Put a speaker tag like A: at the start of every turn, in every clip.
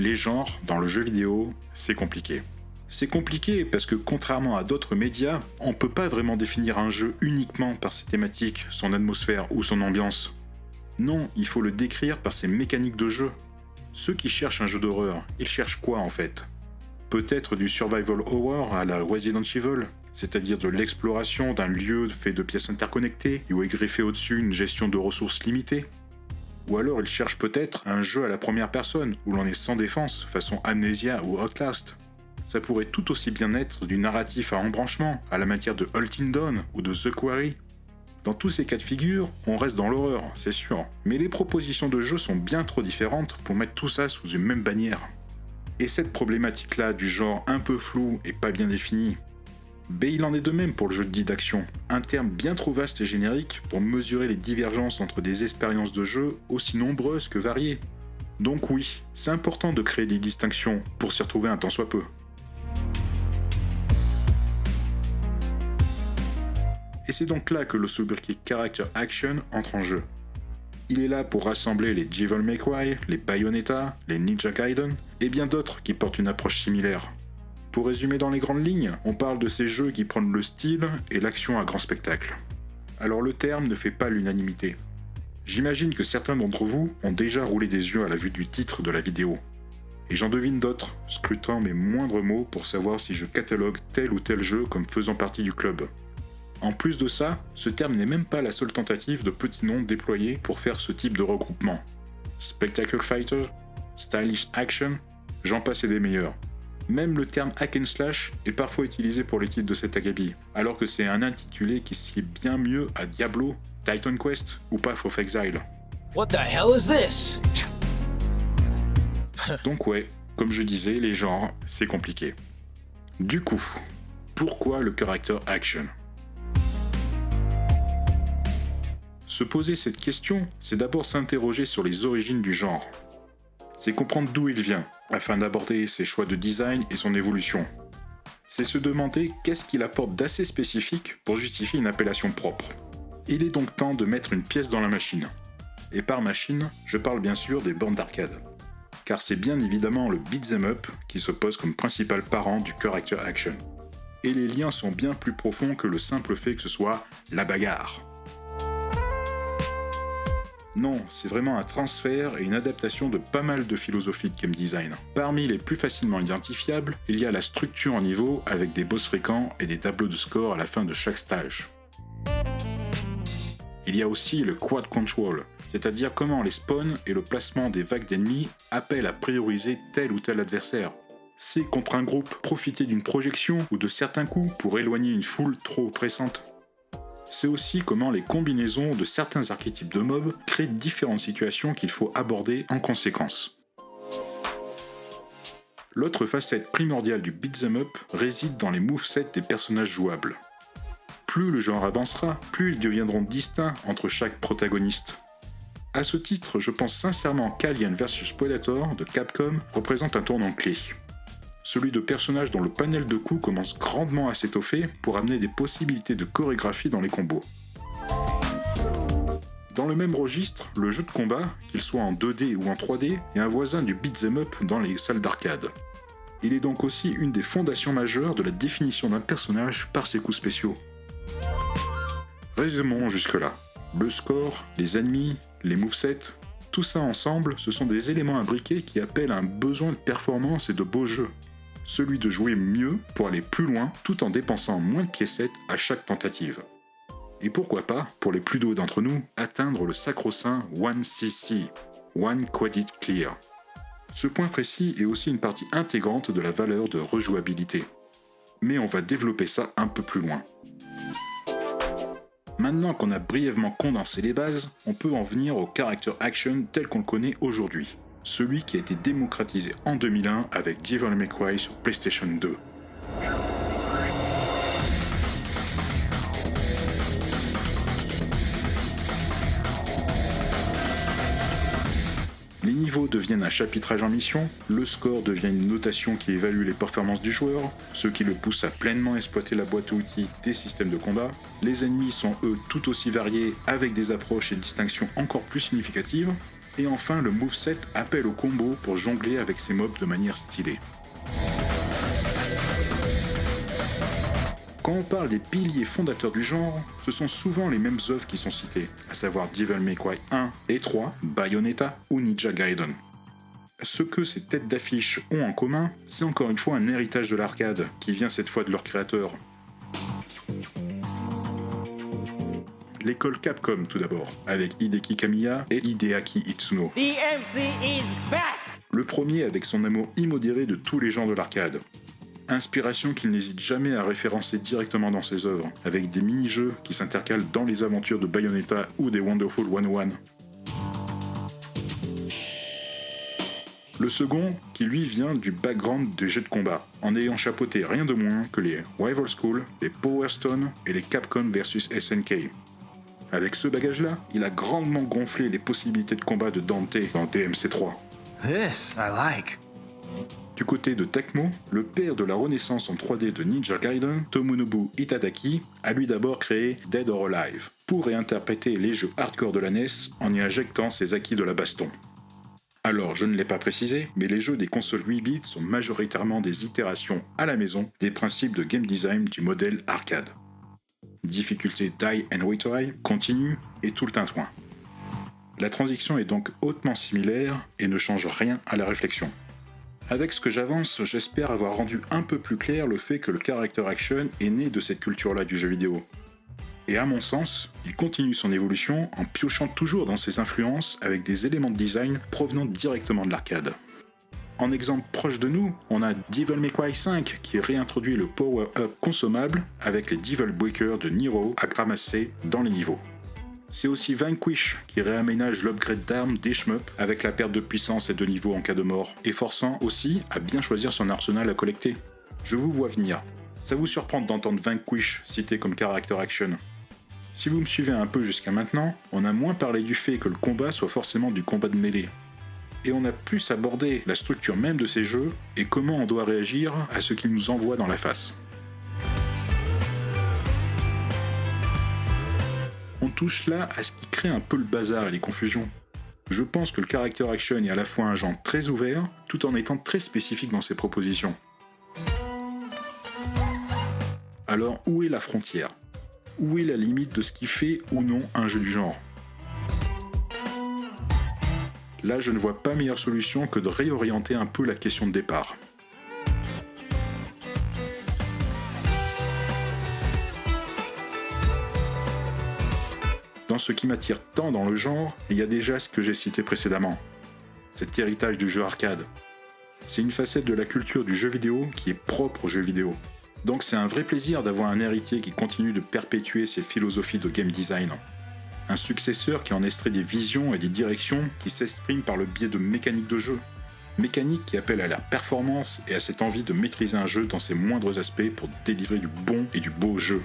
A: les genres dans le jeu vidéo, c'est compliqué. C'est compliqué parce que contrairement à d'autres médias, on peut pas vraiment définir un jeu uniquement par ses thématiques, son atmosphère ou son ambiance. Non, il faut le décrire par ses mécaniques de jeu. Ceux qui cherchent un jeu d'horreur, ils cherchent quoi en fait ? Peut-être du survival horror à la Resident Evil, c'est-à-dire de l'exploration d'un lieu fait de pièces interconnectées et où est greffé au-dessus une gestion de ressources limitées. Ou alors ils cherchent peut-être un jeu à la première personne où l'on est sans défense, façon Amnesia ou Outlast. Ça pourrait tout aussi bien être du narratif à embranchement, à la matière de Until Dawn ou de The Quarry. Dans tous ces cas de figure, on reste dans l'horreur, c'est sûr, mais les propositions de jeu sont bien trop différentes pour mettre tout ça sous une même bannière. Et cette problématique-là du genre un peu flou et pas bien défini, il en est de même pour le jeu dit d'action, un terme bien trop vaste et générique pour mesurer les divergences entre des expériences de jeu aussi nombreuses que variées. Donc oui, c'est important de créer des distinctions pour s'y retrouver un tant soit peu. Et c'est donc là que le sobriquet Character Action entre en jeu. Il est là pour rassembler les Devil May Cry, les Bayonetta, les Ninja Gaiden et bien d'autres qui portent une approche similaire. Pour résumer dans les grandes lignes, on parle de ces jeux qui prennent le style et l'action à grand spectacle. Alors le terme ne fait pas l'unanimité. J'imagine que certains d'entre vous ont déjà roulé des yeux à la vue du titre de la vidéo. Et j'en devine d'autres, scrutant mes moindres mots pour savoir si je catalogue tel ou tel jeu comme faisant partie du club. En plus de ça, ce terme n'est même pas la seule tentative de petits noms déployés pour faire ce type de regroupement. Spectacle Fighter, Stylish Action, j'en passe et des meilleurs. Même le terme hack and slash est parfois utilisé pour les titres de cet acabit, alors que c'est un intitulé qui sied bien mieux à Diablo, Titan Quest ou Path of Exile.
B: What the hell is this?
A: Donc ouais, comme je disais, les genres, c'est compliqué. Du coup, pourquoi le character action ? Se poser cette question, c'est d'abord s'interroger sur les origines du genre. C'est comprendre d'où il vient, afin d'aborder ses choix de design et son évolution. C'est se demander qu'est-ce qu'il apporte d'assez spécifique pour justifier une appellation propre. Il est donc temps de mettre une pièce dans la machine. Et par machine, je parle bien sûr des bornes d'arcade. Car c'est bien évidemment le beat'em up qui se pose comme principal parent du character action. Et les liens sont bien plus profonds que le simple fait que ce soit la bagarre. Non, c'est vraiment un transfert et une adaptation de pas mal de philosophies de game design. Parmi les plus facilement identifiables, il y a la structure en niveau avec des boss fréquents et des tableaux de score à la fin de chaque stage. Il y a aussi le quad control, c'est-à-dire comment les spawns et le placement des vagues d'ennemis appellent à prioriser tel ou tel adversaire. C'est contre un groupe profiter d'une projection ou de certains coups pour éloigner une foule trop oppressante. C'est aussi comment les combinaisons de certains archétypes de mobs créent différentes situations qu'il faut aborder en conséquence. L'autre facette primordiale du beat'em up réside dans les movesets des personnages jouables. Plus le genre avancera, plus ils deviendront distincts entre chaque protagoniste. À ce titre, je pense sincèrement qu'Alien vs Predator de Capcom représente un tournant clé. Celui de personnages dont le panel de coups commence grandement à s'étoffer pour amener des possibilités de chorégraphie dans les combos. Dans le même registre, le jeu de combat, qu'il soit en 2D ou en 3D, est un voisin du beat'em up dans les salles d'arcade. Il est donc aussi une des fondations majeures de la définition d'un personnage par ses coups spéciaux. Résumons jusque-là. Le score, les ennemis, les movesets, tout ça ensemble, ce sont des éléments imbriqués qui appellent un besoin de performance et de beau jeu. Celui de jouer mieux pour aller plus loin tout en dépensant moins de piécettes à chaque tentative. Et pourquoi pas, pour les plus doués d'entre nous, atteindre le sacro-saint 1CC, One Credit Clear. Ce point précis est aussi une partie intégrante de la valeur de rejouabilité. Mais on va développer ça un peu plus loin. Maintenant qu'on a brièvement condensé les bases, on peut en venir au character action tel qu'on le connaît aujourd'hui. Celui qui a été démocratisé en 2001 avec Devil May Cry sur PlayStation 2. Les niveaux deviennent un chapitrage en mission, le score devient une notation qui évalue les performances du joueur, ce qui le pousse à pleinement exploiter la boîte à outils des systèmes de combat. Les ennemis sont eux tout aussi variés avec des approches et distinctions encore plus significatives. Et enfin, le moveset appelle au combo pour jongler avec ses mobs de manière stylée. Quand on parle des piliers fondateurs du genre, ce sont souvent les mêmes œuvres qui sont citées, à savoir Devil May Cry 1 et 3, Bayonetta ou Ninja Gaiden. Ce que ces têtes d'affiche ont en commun, c'est encore une fois un héritage de l'arcade, qui vient cette fois de leur créateur. L'école Capcom tout d'abord, avec Hideki Kamiya et Hideaki Itsuno.
C: The MC is back!
A: Le premier avec son amour immodéré de tous les genres de l'arcade. Inspiration qu'il n'hésite jamais à référencer directement dans ses œuvres, avec des mini-jeux qui s'intercalent dans les aventures de Bayonetta ou des Wonderful 101. Le second, qui lui vient du background des jeux de combat, en ayant chapeauté rien de moins que les Rival School, les Power Stone et les Capcom vs SNK. Avec ce bagage-là, il a grandement gonflé les possibilités de combat de Dante dans DMC3.
B: This I like.
A: Du côté de Tecmo, le père de la renaissance en 3D de Ninja Gaiden, Tomonobu Itadaki, a lui d'abord créé Dead or Alive, pour réinterpréter les jeux hardcore de la NES en y injectant ses acquis de la baston. Alors, je ne l'ai pas précisé, mais les jeux des consoles 8 bits sont majoritairement des itérations à la maison des principes de game design du modèle arcade. Difficulté die and retry, continue et tout le tintouin. La transition est donc hautement similaire et ne change rien à la réflexion. Avec ce que j'avance, j'espère avoir rendu un peu plus clair le fait que le character action est né de cette culture-là du jeu vidéo. Et à mon sens, il continue son évolution en piochant toujours dans ses influences avec des éléments de design provenant directement de l'arcade. En exemple proche de nous, on a Devil May Cry 5 qui réintroduit le power-up consommable avec les Devil Breakers de Nero à ramasser dans les niveaux. C'est aussi Vanquish qui réaménage l'upgrade d'armes des shmups avec la perte de puissance et de niveau en cas de mort, et forçant aussi à bien choisir son arsenal à collecter. Je vous vois venir. Ça vous surprend d'entendre Vanquish cité comme character action. Si vous me suivez un peu jusqu'à maintenant, on a moins parlé du fait que le combat soit forcément du combat de mêlée. Et on a plus abordé la structure même de ces jeux et comment on doit réagir à ce qu'ils nous envoient dans la face. On touche là à ce qui crée un peu le bazar et les confusions. Je pense que le character action est à la fois un genre très ouvert, tout en étant très spécifique dans ses propositions. Alors où est la frontière ? Où est la limite de ce qui fait ou non un jeu du genre ? Là, je ne vois pas meilleure solution que de réorienter un peu la question de départ. Dans ce qui m'attire tant dans le genre, il y a déjà ce que j'ai cité précédemment. Cet héritage du jeu arcade. C'est une facette de la culture du jeu vidéo qui est propre au jeu vidéo. Donc c'est un vrai plaisir d'avoir un héritier qui continue de perpétuer ses philosophies de game design. Un successeur qui en extrait des visions et des directions qui s'expriment par le biais de mécaniques de jeu. Mécaniques qui appellent à la performance et à cette envie de maîtriser un jeu dans ses moindres aspects pour délivrer du bon et du beau jeu.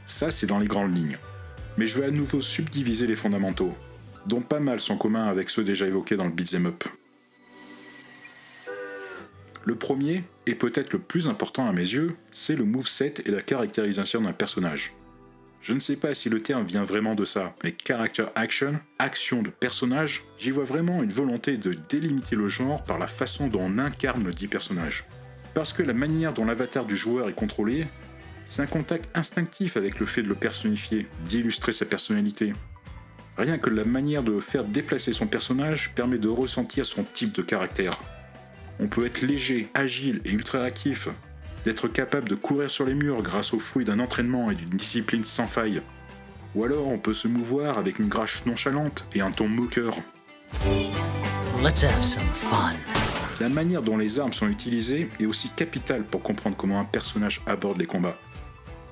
A: Ça, c'est dans les grandes lignes. Mais je vais à nouveau subdiviser les fondamentaux, dont pas mal sont communs avec ceux déjà évoqués dans le beat'em up. Le premier, et peut-être le plus important à mes yeux, c'est le moveset et la caractérisation d'un personnage. Je ne sais pas si le terme vient vraiment de ça, mais character action, action de personnage, j'y vois vraiment une volonté de délimiter le genre par la façon dont on incarne le dit personnage. Parce que la manière dont l'avatar du joueur est contrôlé, c'est un contact instinctif avec le fait de le personnifier, d'illustrer sa personnalité. Rien que la manière de faire déplacer son personnage permet de ressentir son type de caractère. On peut être léger, agile et ultra actif, d'être capable de courir sur les murs grâce au fruit d'un entraînement et d'une discipline sans faille. Ou alors on peut se mouvoir avec une grâce nonchalante et un ton moqueur.
B: Let's have some fun.
A: La manière dont les armes sont utilisées est aussi capitale pour comprendre comment un personnage aborde les combats.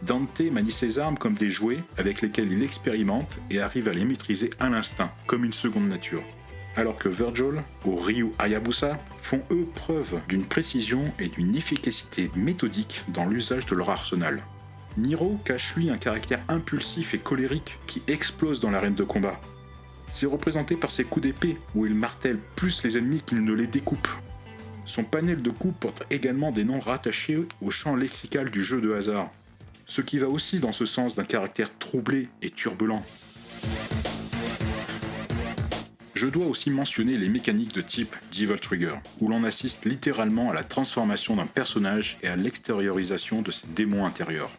A: Dante manie ses armes comme des jouets avec lesquels il expérimente et arrive à les maîtriser à l'instinct, comme une seconde nature. Alors que Virgil ou Ryu Hayabusa font eux preuve d'une précision et d'une efficacité méthodique dans l'usage de leur arsenal. Nero cache lui un caractère impulsif et colérique qui explose dans l'arène de combat. C'est représenté par ses coups d'épée où il martèle plus les ennemis qu'il ne les découpe. Son panel de coups porte également des noms rattachés au champ lexical du jeu de hasard, ce qui va aussi dans ce sens d'un caractère troublé et turbulent. Je dois aussi mentionner les mécaniques de type Devil Trigger, où l'on assiste littéralement à la transformation d'un personnage et à l'extériorisation de ses démons intérieurs.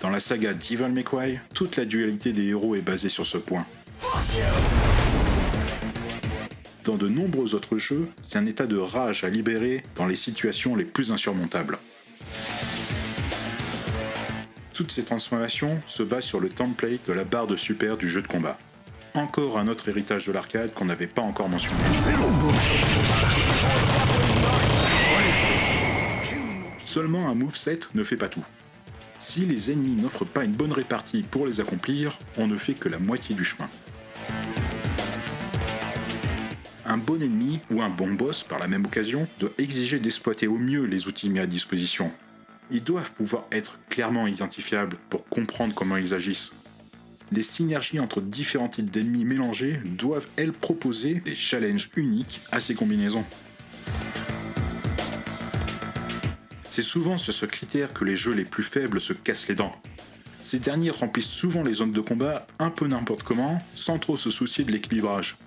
A: Dans la saga Devil May Cry, toute la dualité des héros est basée sur ce point. Dans de nombreux autres jeux, c'est un état de rage à libérer dans les situations les plus insurmontables. Toutes ces transformations se basent sur le template de la barre de super du jeu de combat. Encore un autre héritage de l'arcade qu'on n'avait pas encore mentionné. Seulement un moveset ne fait pas tout. Si les ennemis n'offrent pas une bonne répartie pour les accomplir, on ne fait que la moitié du chemin. Un bon ennemi, ou un bon boss par la même occasion, doit exiger d'exploiter au mieux les outils mis à disposition. Ils doivent pouvoir être clairement identifiables pour comprendre comment ils agissent. Les synergies entre différents types d'ennemis mélangés doivent, elles, proposer des challenges uniques à ces combinaisons. C'est souvent sur ce critère que les jeux les plus faibles se cassent les dents. Ces derniers remplissent souvent les zones de combat un peu n'importe comment, sans trop se soucier de l'équilibrage.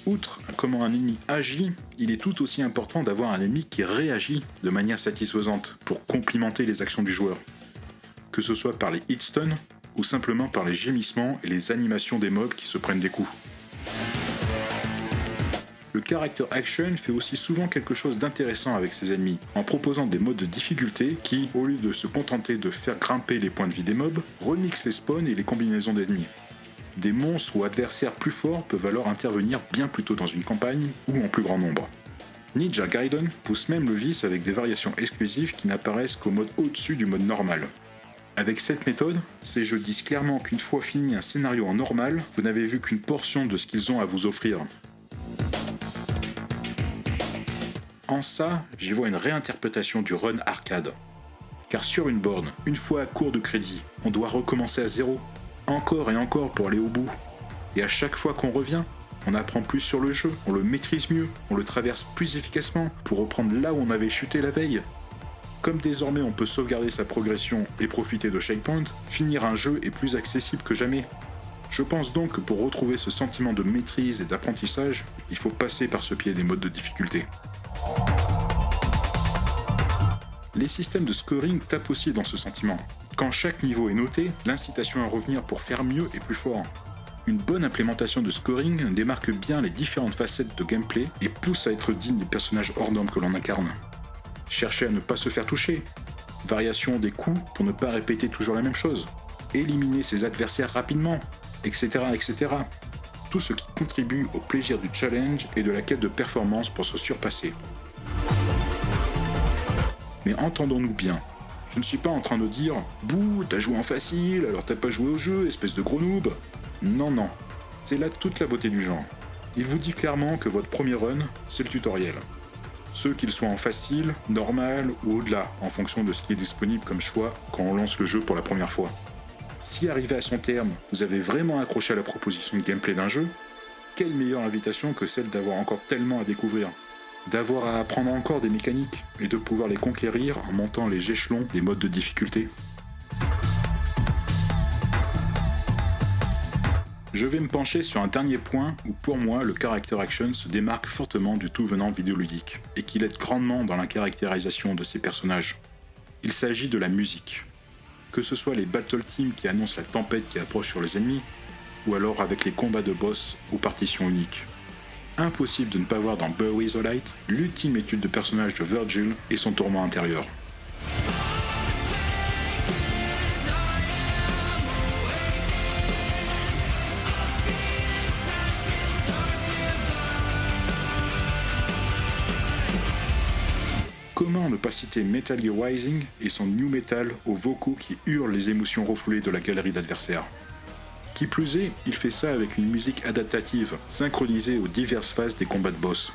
A: Outre comment un ennemi agit, il est tout aussi important d'avoir un ennemi qui réagit de manière satisfaisante pour complimenter les actions du joueur. Que ce soit par les hitstuns ou simplement par les gémissements et les animations des mobs qui se prennent des coups. Le character action fait aussi souvent quelque chose d'intéressant avec ses ennemis, en proposant des modes de difficulté qui, au lieu de se contenter de faire grimper les points de vie des mobs, remixent les spawns et les combinaisons d'ennemis. Des monstres ou adversaires plus forts peuvent alors intervenir bien plus tôt dans une campagne ou en plus grand nombre. Ninja Gaiden pousse même le vice avec des variations exclusives qui n'apparaissent qu'au mode au-dessus du mode normal. Avec cette méthode, ces jeux disent clairement qu'une fois fini un scénario en normal, vous n'avez vu qu'une portion de ce qu'ils ont à vous offrir. En ça, j'y vois une réinterprétation du run arcade. Car sur une borne, une fois à court de crédit, on doit recommencer à zéro, encore et encore pour aller au bout. Et à chaque fois qu'on revient, on apprend plus sur le jeu, on le maîtrise mieux, on le traverse plus efficacement pour reprendre là où on avait chuté la veille. Comme désormais on peut sauvegarder sa progression et profiter de checkpoints, finir un jeu est plus accessible que jamais. Je pense donc que pour retrouver ce sentiment de maîtrise et d'apprentissage, il faut passer par ce pied des modes de difficulté. Les systèmes de scoring tapent aussi dans ce sentiment. Quand chaque niveau est noté, l'incitation à revenir pour faire mieux est plus fort. Une bonne implémentation de scoring démarque bien les différentes facettes de gameplay et pousse à être digne des personnages hors normes que l'on incarne. Cherchez à ne pas se faire toucher, variation des coups pour ne pas répéter toujours la même chose, éliminer ses adversaires rapidement, etc. etc. Tout ce qui contribue au plaisir du challenge et de la quête de performance pour se surpasser. Mais entendons-nous bien, je ne suis pas en train de dire « Bouh, t'as joué en facile, alors t'as pas joué au jeu, espèce de gros noob !» Non, non, c'est là toute la beauté du genre. Il vous dit clairement que votre premier run, c'est le tutoriel. Ceux qu'ils soient en facile, normal ou au-delà, en fonction de ce qui est disponible comme choix quand on lance le jeu pour la première fois. Si arrivé à son terme, vous avez vraiment accroché à la proposition de gameplay d'un jeu, quelle meilleure invitation que celle d'avoir encore tellement à découvrir, d'avoir à apprendre encore des mécaniques et de pouvoir les conquérir en montant les échelons des modes de difficulté. Je vais me pencher sur un dernier point où pour moi le character action se démarque fortement du tout venant vidéoludique et qu'il aide grandement dans la caractérisation de ses personnages. Il s'agit de la musique. Que ce soit les battle teams qui annoncent la tempête qui approche sur les ennemis, ou alors avec les combats de boss aux partitions uniques. Impossible de ne pas voir dans Buried the Light l'ultime étude de personnage de Virgil et son tourment intérieur. Comment ne pas citer Metal Gear Rising et son new metal aux vocaux qui hurlent les émotions refoulées de la galerie d'adversaires. Qui plus est, il fait ça avec une musique adaptative, synchronisée aux diverses phases des combats de boss.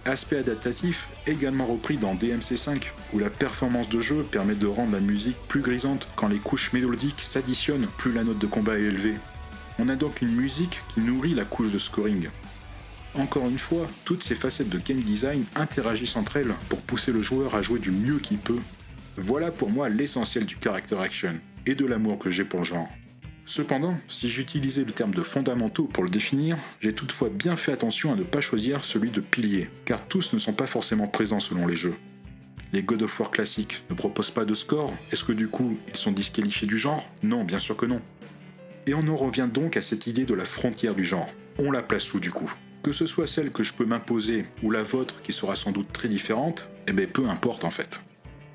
A: Aspect adaptatif également repris dans DMC5, où la performance de jeu permet de rendre la musique plus grisante quand les couches mélodiques s'additionnent plus la note de combat est élevée. On a donc une musique qui nourrit la couche de scoring. Encore une fois, toutes ces facettes de game design interagissent entre elles pour pousser le joueur à jouer du mieux qu'il peut. Voilà pour moi l'essentiel du character action, et de l'amour que j'ai pour le genre. Cependant, si j'utilisais le terme de fondamentaux pour le définir, j'ai toutefois bien fait attention à ne pas choisir celui de piliers, car tous ne sont pas forcément présents selon les jeux. Les God of War classiques ne proposent pas de score, est-ce que du coup ils sont disqualifiés du genre ? Non, bien sûr que non. Et on en revient donc à cette idée de la frontière du genre. On la place où du coup ? Que ce soit celle que je peux m'imposer ou la vôtre qui sera sans doute très différente, peu importe en fait.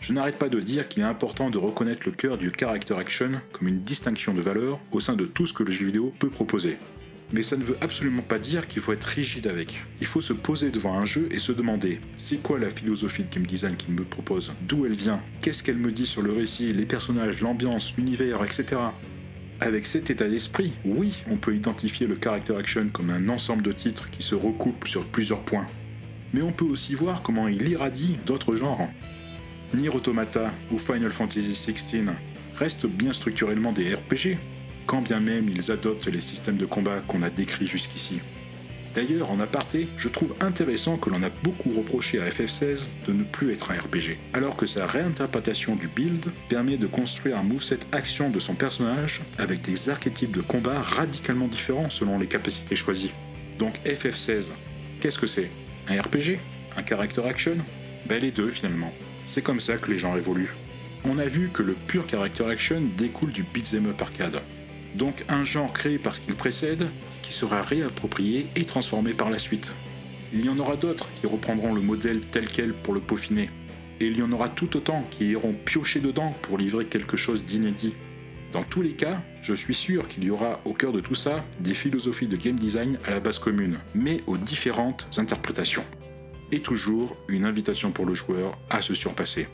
A: Je n'arrête pas de dire qu'il est important de reconnaître le cœur du character action comme une distinction de valeur au sein de tout ce que le jeu vidéo peut proposer. Mais ça ne veut absolument pas dire qu'il faut être rigide avec. Il faut se poser devant un jeu et se demander c'est quoi la philosophie de game design qu'il me propose, d'où elle vient, qu'est-ce qu'elle me dit sur le récit, les personnages, l'ambiance, l'univers, etc. Avec cet état d'esprit, oui, on peut identifier le character action comme un ensemble de titres qui se recoupent sur plusieurs points. Mais on peut aussi voir comment il irradie d'autres genres. Nier Automata ou Final Fantasy XVI restent bien structurellement des RPG, quand bien même ils adoptent les systèmes de combat qu'on a décrits jusqu'ici. D'ailleurs, en aparté, je trouve intéressant que l'on a beaucoup reproché à FF16 de ne plus être un RPG, alors que sa réinterprétation du build permet de construire un moveset action de son personnage avec des archétypes de combat radicalement différents selon les capacités choisies. Donc FF16, qu'est-ce que c'est ? Un RPG ? Un character action ? Les deux finalement. C'est comme ça que les genres évoluent. On a vu que le pur character action découle du beat'em up arcade. Donc un genre créé par ce qu'il précède, qui sera réapproprié et transformé par la suite. Il y en aura d'autres qui reprendront le modèle tel quel pour le peaufiner. Et il y en aura tout autant qui iront piocher dedans pour livrer quelque chose d'inédit. Dans tous les cas, je suis sûr qu'il y aura au cœur de tout ça des philosophies de game design à la base commune, mais aux différentes interprétations. Et toujours une invitation pour le joueur à se surpasser.